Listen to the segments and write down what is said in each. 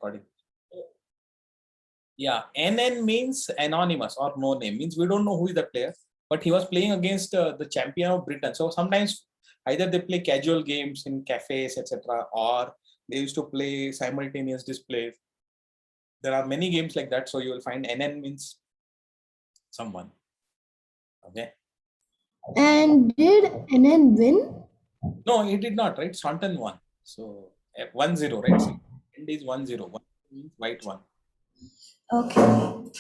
according. Yeah, NN means anonymous or no name, means we don't know who is the player, but he was playing against the champion of Britain. So sometimes either they play casual games in cafes, etc., or they used to play simultaneous displays. There are many games like that. So you will find NN means someone. Okay. And did NN win? No, he did not, right? Staunton won. So 1-0, right? So end is 1-0. 1 means white one. Okay.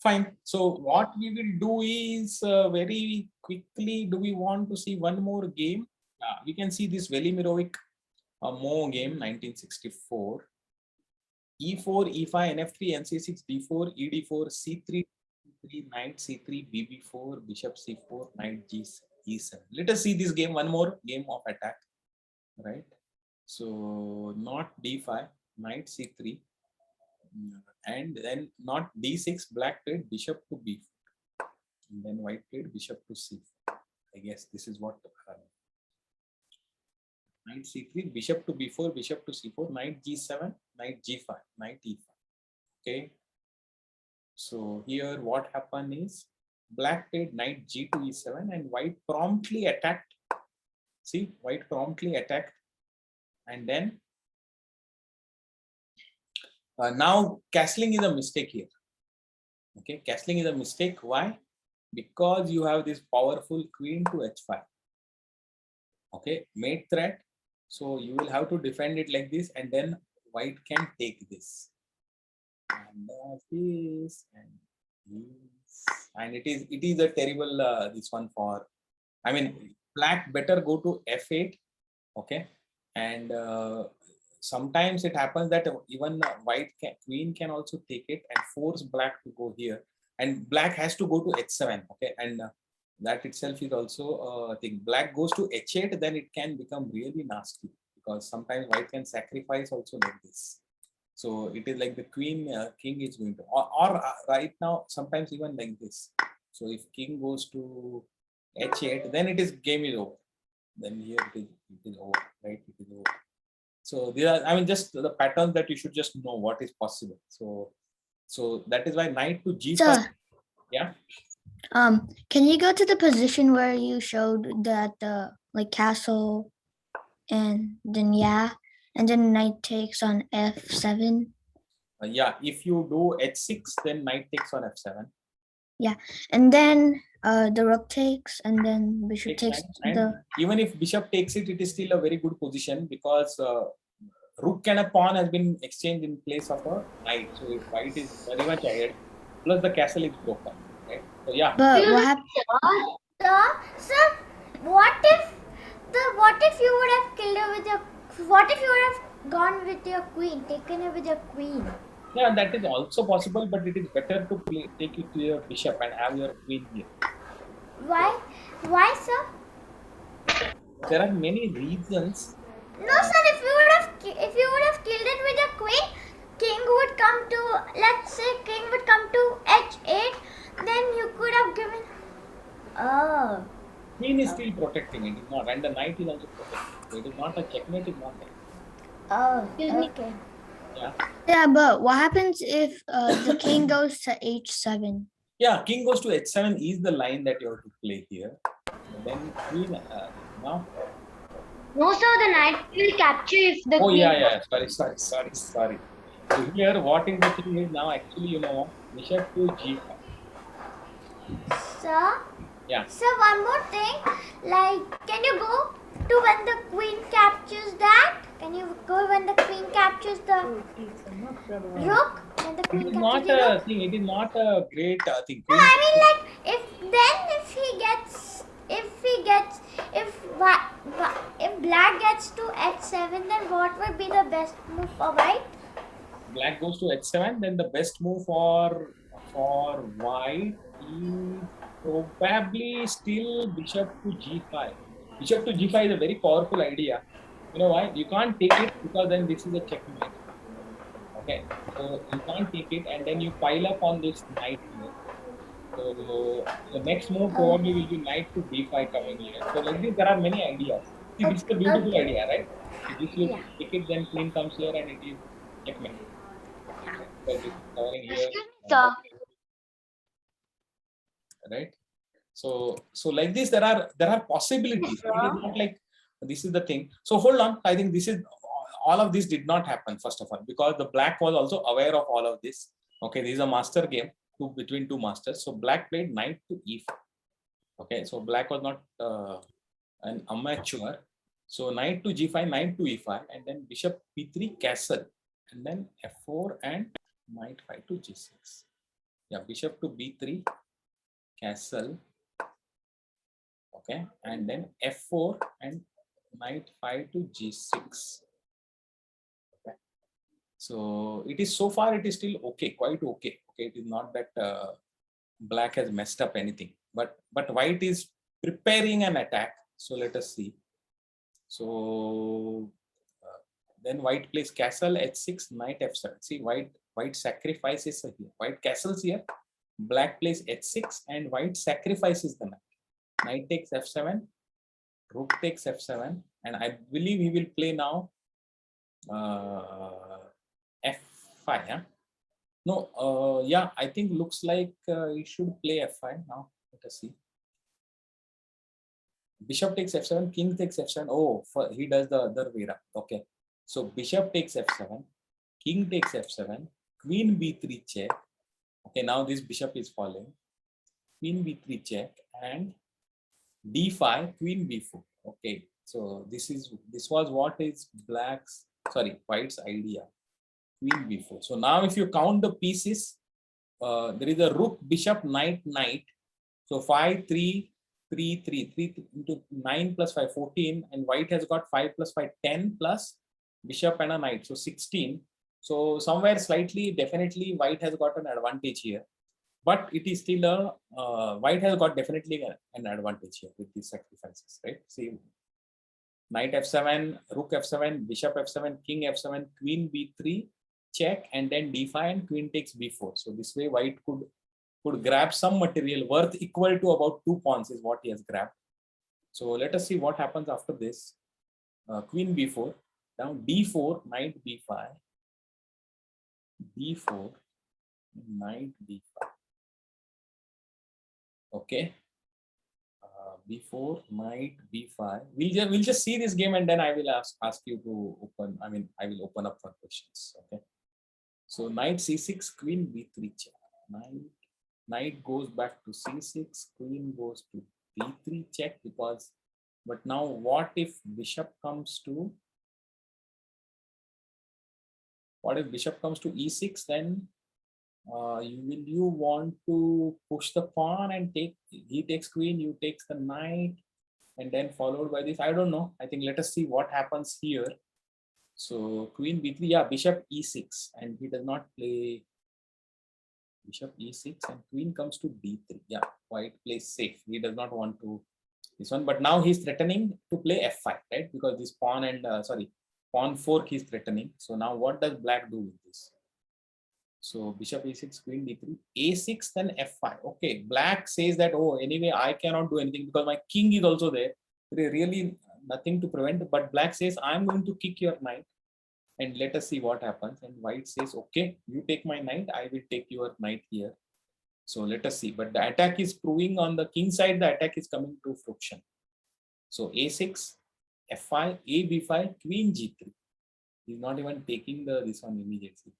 Fine. So what we will do is very quickly, do we want to see one more game? We can see this Velimirovic Mo game, 1964. E4, E5, NF3, NC6, D4, ED4, C3, C3, Knight C3, BB4, Bishop C4, Knight E7. Let us see this game, one more game of attack, right? So not D5, Knight C3, and then not D6, black played Bishop to B4, and then white played Bishop to C4. I guess this is what Knight C3, Bishop to B4, Bishop to C4, Knight G7, Knight G5, Knight E5. Okay. So here what happened is black played Knight G to E7 and white promptly attacked. See, white promptly attacked, and then now castling is a mistake here. Okay, castling is a mistake. Why? Because you have this powerful queen to H5. Okay, mate threat. So you will have to defend it like this, and then white can take this. And this and this. And it is a terrible this one for, I mean, black better go to F8. Okay, and sometimes it happens that even white queen can also take it and force black to go here, and black has to go to H7. Okay, and that itself is also a thing. Black goes to H8, then it can become really nasty, because sometimes white can sacrifice also like this. So it is like the queen, king is going to, or right now sometimes even like this. So if king goes to H8, then it is game is over. Then here it is over, right? It is over. So these are, I mean, just the patterns that you should just know what is possible. So that is why knight to G5. Sir, Yeah. can you go to the position where you showed that like castle, and then and then knight takes on F7? Yeah, if you do H6, then knight takes on F7. Yeah, and then the rook takes, and then bishop takes and even if bishop takes it, it is still a very good position, because rook and a pawn has been exchanged in place of a knight. So if white is very much ahead, plus the castle is broken. Right? So yeah. But what happened? Sir, what if you would have killed her with your, what if you would have gone with your queen, taken her with your queen? Yeah, that is also possible, but it is better to take it to your bishop and have your queen here. Why? Why, sir? There are many reasons. No, sir. If you would have killed it with your queen, king would come to, let's say, king would come to H8. Then you could have given. Oh. Queen is still protecting it, not, and the knight is also protecting. So it is not a checkmate. Is not there. Oh. Okay. Yeah. Yeah, but what happens if the king goes to H7? Yeah, king goes to H7 is the line that you have to play here. Then queen now. No, sir. The knight will capture if the. Oh yeah. Sorry. So here, what is the thing is now actually, you know, bishop to G5. Sir. Yeah. Sir, one more thing. Like, can you go to when the queen captures that? Can you go when the queen captures the rook? When the queen it is not a thing. It is not a great thing. No, I mean, like, if black gets to H7, then what would be the best move for white? Black goes to H7, then the best move for white is probably still bishop to G5. Bishop to G5 is a very powerful idea. You know why? You can't take it, because then this is a checkmate. Okay, so you can't take it, and then you pile up on this knight here. So the next move probably will be knight to D5 coming here. So like this, there are many ideas. See, this is a beautiful idea, right? So this you Yeah. take it, then queen comes here, and it is checkmate. Because it's covering here, Excuse me, sir. right? So like this, there are possibilities. It is not like this is the thing. So hold on, I think this is all of this did not happen first of all because the black was also aware of all of this. Okay, this is a master game between two masters. So black played knight to e4. Okay, so black was not an amateur. So knight to g5, knight to e5, and then bishop p3 castle, and then f4 and knight 5 to g6. Yeah, bishop to b3 castle. Okay, and then f4 and knight 5 to g6. Okay, so it is so far it is still okay, quite okay. Okay, it is not that black has messed up anything, but white is preparing an attack. So let us see. So then white plays castle h6, knight f7. See, white sacrifices here. White castles here. Black plays h6 and white sacrifices the knight. Knight takes f7, rook takes f7, and I believe he will play now f5. Huh? No, yeah, I think looks like he should play f5 now. Let us see. Bishop takes f7, king takes f7. Oh, he does the other way around. Okay, so bishop takes f7, king takes f7, queen b3 check. Okay, now this bishop is falling. Queen b3 check and d5, queen b4. Okay, so this was what is white's idea. Queen b4. So now if you count the pieces, there is a rook, bishop, knight, knight. So 5, 3, 3, 3, 3 into 9 plus 5, 14, and white has got 5 plus 5, 10 plus bishop and a knight, so 16. So somewhere slightly, definitely white has got an advantage here. But it is still white has got definitely an advantage here with these sacrifices, right? See, knight f7, rook f7, bishop f7, king f7, queen b3, check, and then d5 and queen takes b4. So this way white could grab some material worth equal to about 2 pawns is what he has grabbed. So let us see what happens after this. Queen b4, now d4, knight b5, d4, knight b5. Okay. b4, knight b5. We'll just see this game and then I will ask you to open. I mean, I will open up for questions. Okay. So knight c6, queen b3 check. Knight goes back to c6, queen goes to b3 check because. But now, what if bishop comes to? What if bishop comes to e6? Then you want to push the pawn and he takes queen, you takes the knight, and then followed by this. I don't know. I think let us see what happens here. So queen b3, yeah, bishop e6, and he does not play bishop e6, and queen comes to d3. Yeah, white plays safe. He does not want to this one, but now he's threatening to play f5, right? Because this pawn and pawn fork he's threatening. So now what does black do with this? So bishop e6, queen d3, a6, then f5. Okay, black says that, oh, anyway, I cannot do anything because my king is also there. There is really nothing to prevent, but black says, I'm going to kick your knight and let us see what happens. And white says, okay, you take my knight, I will take your knight here. So let us see. But the attack is proving on the king side, the attack is coming to fruition. So a6, f5, a b5, queen g3. He's not even taking this one immediately.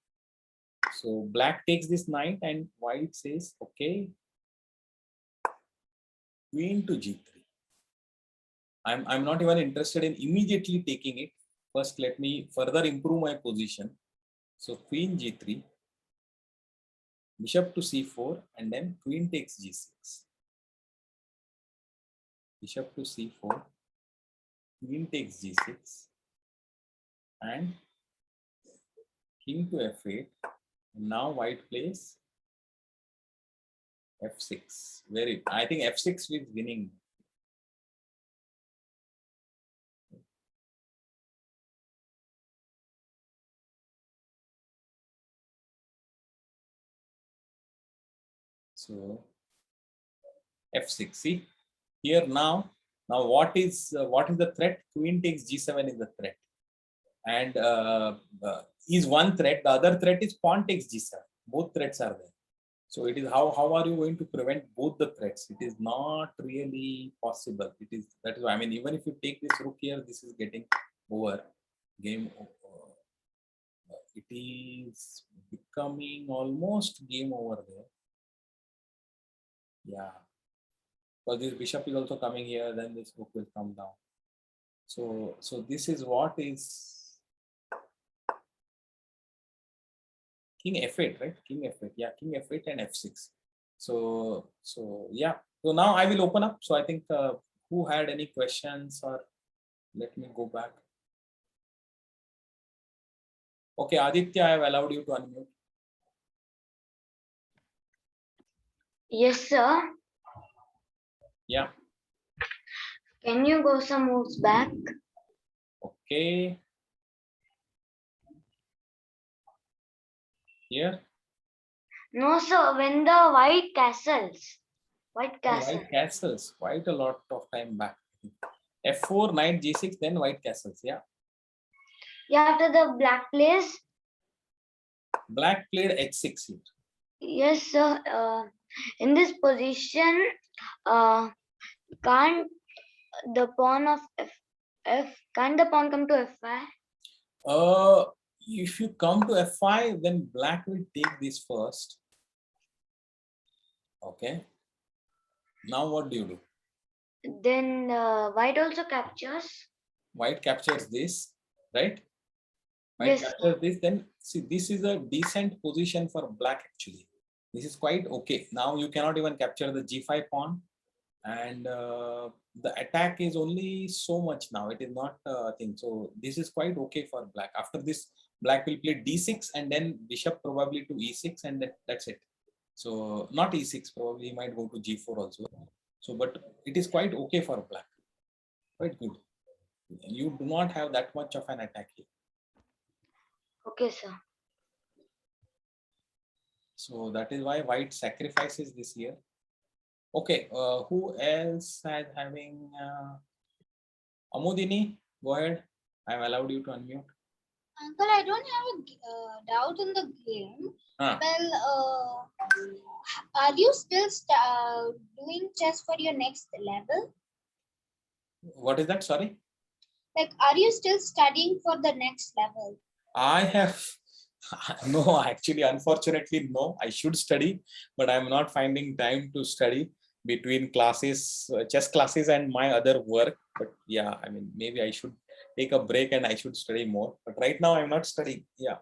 So black takes this knight and white says, okay, queen to g3. I'm not even interested in immediately taking it. First, let me further improve my position. So queen g3, bishop to c4, and then queen takes g6. Bishop to c4, queen takes g6, and king to f8. And now white plays f6. I think f6 is winning. So f6. See here now Now, what is the threat? Queen takes g7 is the threat, and is one threat. The other threat is pawn takes g7. Both threats are there. So it is how are you going to prevent both the threats? It is not really possible. That is why, I mean, even if you take this rook here, this is getting over. Game over. It is becoming almost game over there. Yeah. Because this bishop is also coming here, then this rook will come down. So this is what is king f8, right? King f8, yeah, king f8 and f6. So yeah. So now I will open up. So I think who had any questions, or let me go back. Okay, Aditya, I have allowed you to unmute. Yes, sir. Yeah. Can you go some moves back? Okay. Here. No, sir. When the white castles. White castle. White castles. Quite a lot of time back. f4, knight g6, then white castles. Yeah. Yeah, after the black plays. Black played h6 here. Yes, sir. In this position, can't the pawn of can't the pawn come to f5? If you come to f5, then black will take this first. Okay. Now what do you do? Then white also captures. White captures this, right? White Yes, captures this. Then see, this is a decent position for black actually. This is quite okay. Now you cannot even capture the g5 pawn, and the attack is only so much now. It is not a thing. So this is quite okay for black. After this, black will play d6 and then bishop probably to e6, and that's it. So not e6, probably he might go to g4 also. So, but it is quite okay for black. Quite good. You do not have that much of an attack here. Okay, sir. So that is why white sacrifices this here. Okay, who else is having Amudini? Go ahead. I have allowed you to unmute. Uncle, I don't have a doubt in the game. Well, are you still doing chess for your next level? What is that? Sorry? Like, are you still studying for the next level? I have, no, actually, unfortunately, no. I should study, but I'm not finding time to study between classes, chess classes and my other work. But yeah, I mean, maybe I should take a break and I should study more. But right now, I'm not studying. Yeah.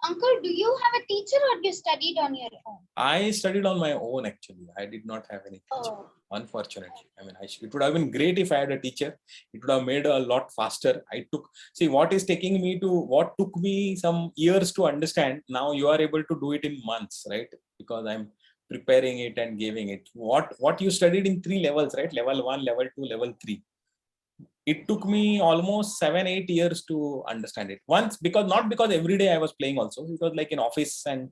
Uncle, do you have a teacher or you studied on your own? I studied on my own actually. I did not have any teacher, unfortunately. I mean, it would have been great if I had a teacher. It would have made a lot faster. What took me some years to understand, now you are able to do it in months, right? Because I'm preparing it and giving it. What you studied in 3 levels, right? Level 1, level 2, level 3. It took me almost 7-8 years to understand it. Not because every day I was playing also, because like in office and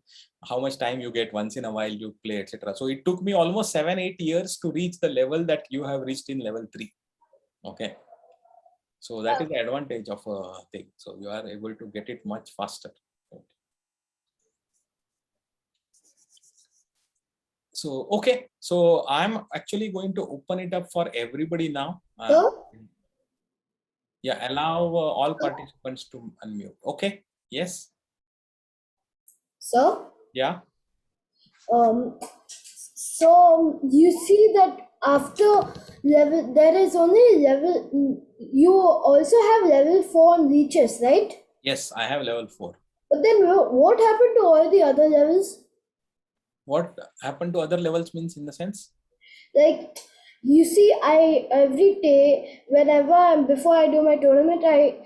how much time you get once in a while you play, etc. So it took me almost 7-8 years to reach the level that you have reached in level 3. Okay. So that is the advantage of a thing. So you are able to get it much faster. Right? So, okay. So I'm actually going to open it up for everybody now. Yeah, allow all participants to unmute. Okay. Yes. So, yeah. So you see that after level, there is only level. You also have level 4 on leeches, right? Yes, I have level 4. But then what happened to all the other levels? What happened to other levels means in the sense? Like, you see, every day, before I do my tournament, I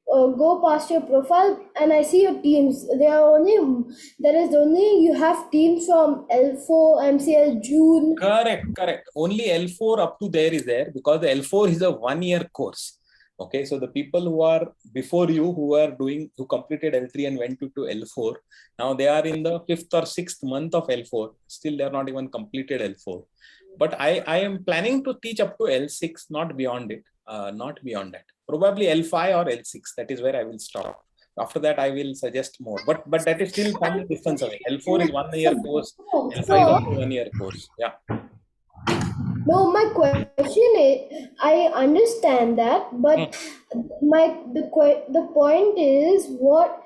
go past your profile and I see your teams. You have teams from L4, MCL, June. Correct. Only L4 up to there is there, because the L4 is a 1-year course. Okay, so the people who are before you, who completed L3 and went to L4, now they are in the 5th or 6th month of L4. Still, they are not even completed L4. but I am planning to teach up to L6, not beyond it, not beyond that. Probably L5 or L6. That is where I will stop. After that, I will suggest more. But that is still some distance away. L4 is 1 year course. L5 is also 1 year course. Yeah. No, my question is, I understand that, but the point is what?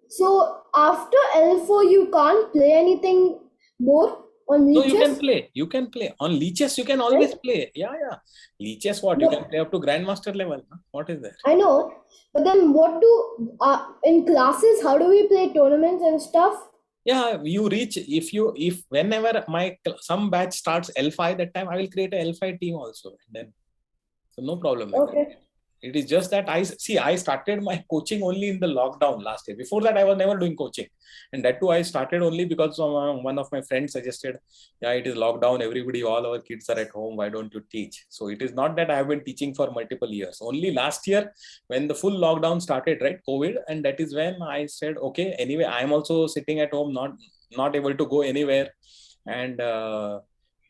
So after L4, you can't play anything more on No, leeches? you can play. You can play on leeches. You can always play. Yeah, yeah. Leeches, what? You can play up to grandmaster level. Huh? What is that? I know, but then what do in classes? How do we play tournaments and stuff? Yeah, you reach if whenever some batch starts L5, that time I will create a L5 team also. Then so no problem. Okay. It is just that I started my coaching only in the lockdown last year. Before that, I was never doing coaching, and that too I started only because one of my friends suggested, yeah, it is lockdown. Everybody, all our kids are at home. Why don't you teach? So it is not that I have been teaching for multiple years. Only last year, when the full lockdown started, right, COVID, and that is when I said, okay, anyway, I am also sitting at home, not able to go anywhere, and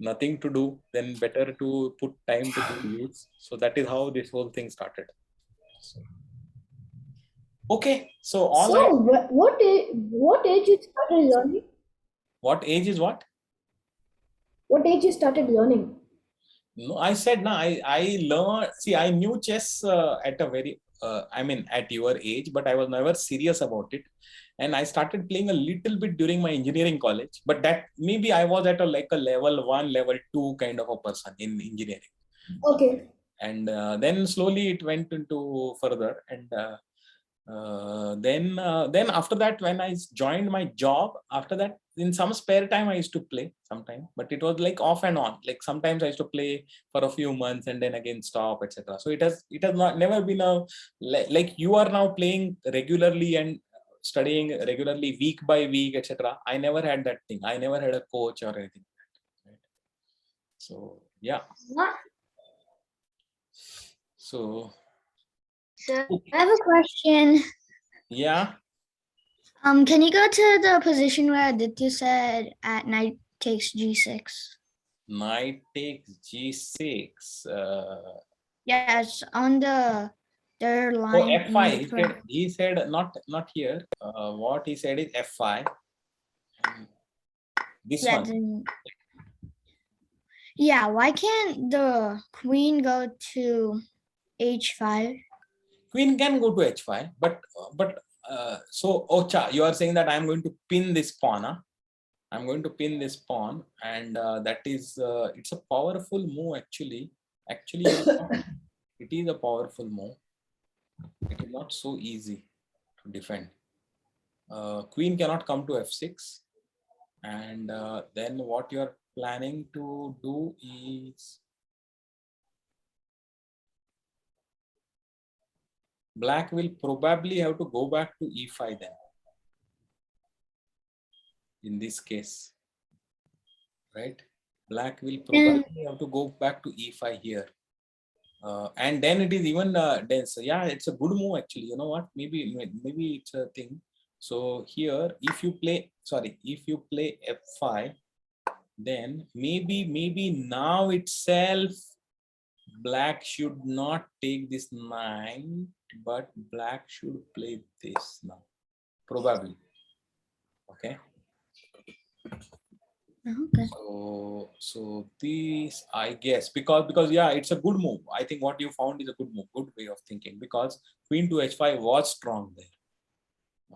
nothing to do, then better to put time to good use. So that is how this whole thing started. Okay, so all right. What age you started learning? What age is what? What age you started learning? No, I said no. I learned. See, I knew chess at a very I mean at your age, but I was never serious about it. And I started playing a little bit during my engineering college, but that maybe I was at a level 1, level 2 kind of a person in engineering. Okay. And then slowly it went into further, and then after that, when I joined my job, after that, in some spare time I used to play sometime, but it was like off and on. Like sometimes I used to play for a few months and then again stop, etc. So it has not never been a like you are now playing regularly and studying regularly week by week, etc. I never had that thing. I never had a coach or anything. Right? So yeah. So So I have a question. yeah. Can you go to the position where Aditya said at knight takes g6? Knight takes g6. Yes, on the third Oh, line. F5. He said not here. What he said is F5. This Yeah, one. yeah, why can't the queen go to h5? Queen can go to h5, but so Ocha, you are saying that I am going to pin this pawn. Huh? I'm going to pin this pawn, and that is it's a powerful move actually. Actually, it is a powerful move. It is not so easy to defend. Queen cannot come to f6, and then what you are planning to do is black will probably have to go back to e5 then. In this case, right? Black will probably have to go back to e5 here. And then it is even dense. Yeah, it's a good move actually. You know what? Maybe it's a thing. So here, if you play f5, then maybe now itself black should not take this knight, but black should play this now, probably. Okay. Okay. So this, I guess, because yeah, it's a good move. I think what you found is a good move, good way of thinking, because queen to h5 was strong there.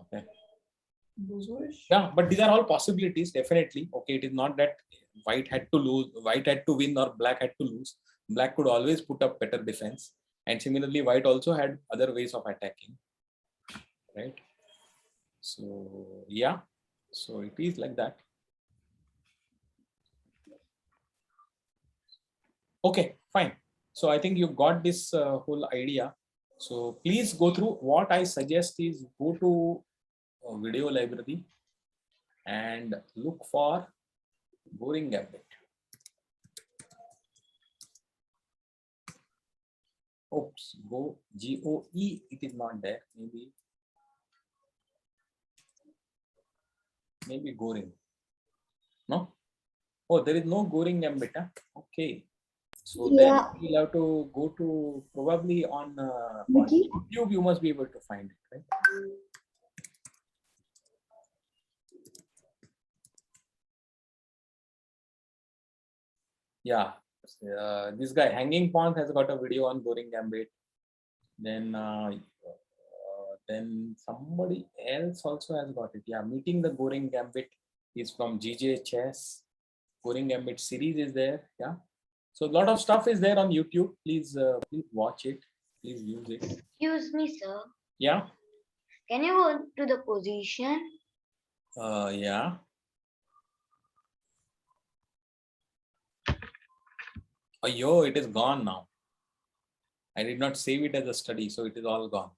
Okay. Yeah, but these are all possibilities, definitely. Okay, it is not that white had to win or black had to lose. Black could always put up better defense, and similarly, white also had other ways of attacking, right? So yeah, so it is like that. Okay, fine. So I think you got this whole idea. So please go through. What I suggest is go to a video library and look for Goering Gambit. Oops, GOE, it is not there. Maybe Goering. No? Oh, there is no Goering Gambit. Huh? Okay. So then Yeah. you'll have to go to probably on Wiki? YouTube. You must be able to find it, right? Yeah. This guy Hanging Pond has got a video on Goring Gambit. Then somebody else also has got it. Yeah, Meeting the Goring Gambit is from GJ Chess. Goring Gambit series is there. Yeah. So a lot of stuff is there on YouTube. Please watch it. Please use it. Excuse me, sir. Yeah. Can you go to the position? Yeah. Oh, yo, it is gone now. I did not save it as a study, so it is all gone.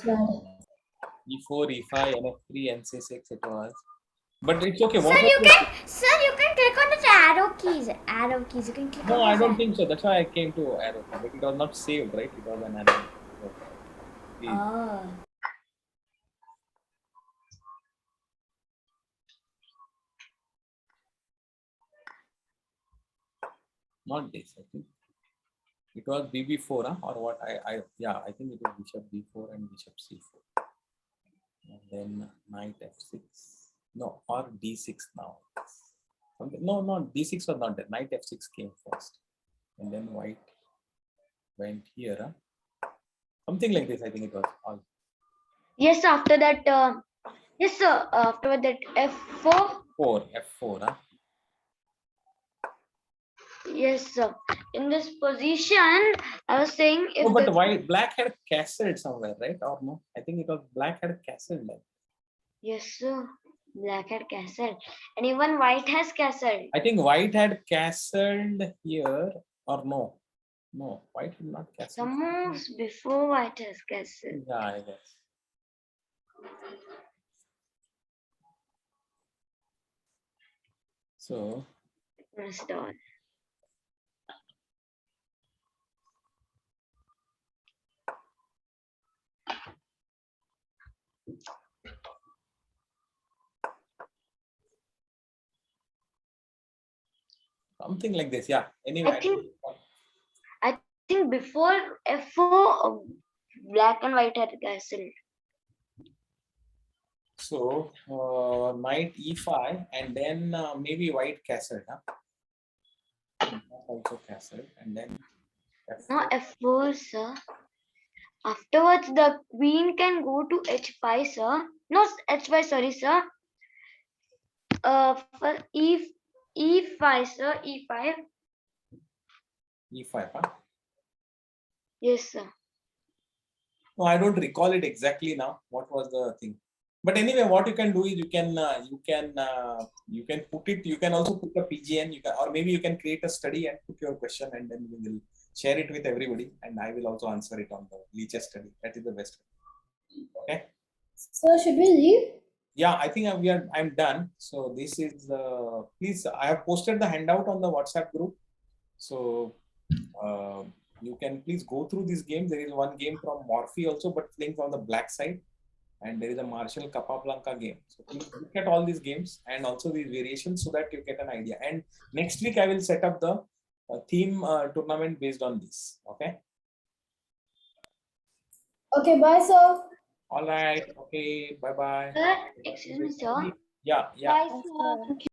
E4, E5, NF3, NC6 it was. But it's okay. Sir, you can click on the arrow keys. Arrow keys. You can click No, on I those don't arrow- think so. That's why I came to arrow. But it was not saved, right? It was an arrow. Oh. Not this, I think. It was BB4, huh? Or what? Yeah, I think it was Bishop B4 and Bishop C4. And then Knight F6. No, or D6 now. No, D6 was not there. Knight F6 came first. And then White went here. Huh? Something like this, I think it was all. Yes, after that, yes, sir. After that, F4. F4, huh? Yes, sir. In this position, I was saying if No, but black had castled somewhere, right? Or no? I think it was black had castled. Like. Yes, sir. Black had castle, and even white has castle. I think white had castled here, or no? No, white had not castled. Some moves before white has castle. Yeah, I guess. So. Missed all. Something like this, yeah. Anyway, I think before F4, black and white had castle. So Knight E5, and then maybe white castle, huh? Also castle, and then F4. No F4, sir. Afterwards, the queen can go to H5, sir. No H5, sorry, sir. For E5, sir. E5. E5, huh? Yes, sir. No, I don't recall it exactly now. What was the thing? But anyway, what you can do is you can put it. You can also put a PGN. You can, or maybe you can create a study and put your question, and then we will share it with everybody, and I will also answer it on the Leeches study. That is the best way. Okay. So should we leave? Yeah, I think I'm done. So this is please. I have posted the handout on the WhatsApp group. So you can please go through this game. There is one game from Morpheus also, but playing from the black side. And there is a Marshall Capablanca game. So please look at all these games and also these variations so that you get an idea. And next week I will set up the theme tournament based on this. Okay. Okay, bye, sir. All right. Okay. Bye bye. Sir, excuse me, sir. Yeah. Bye, sir.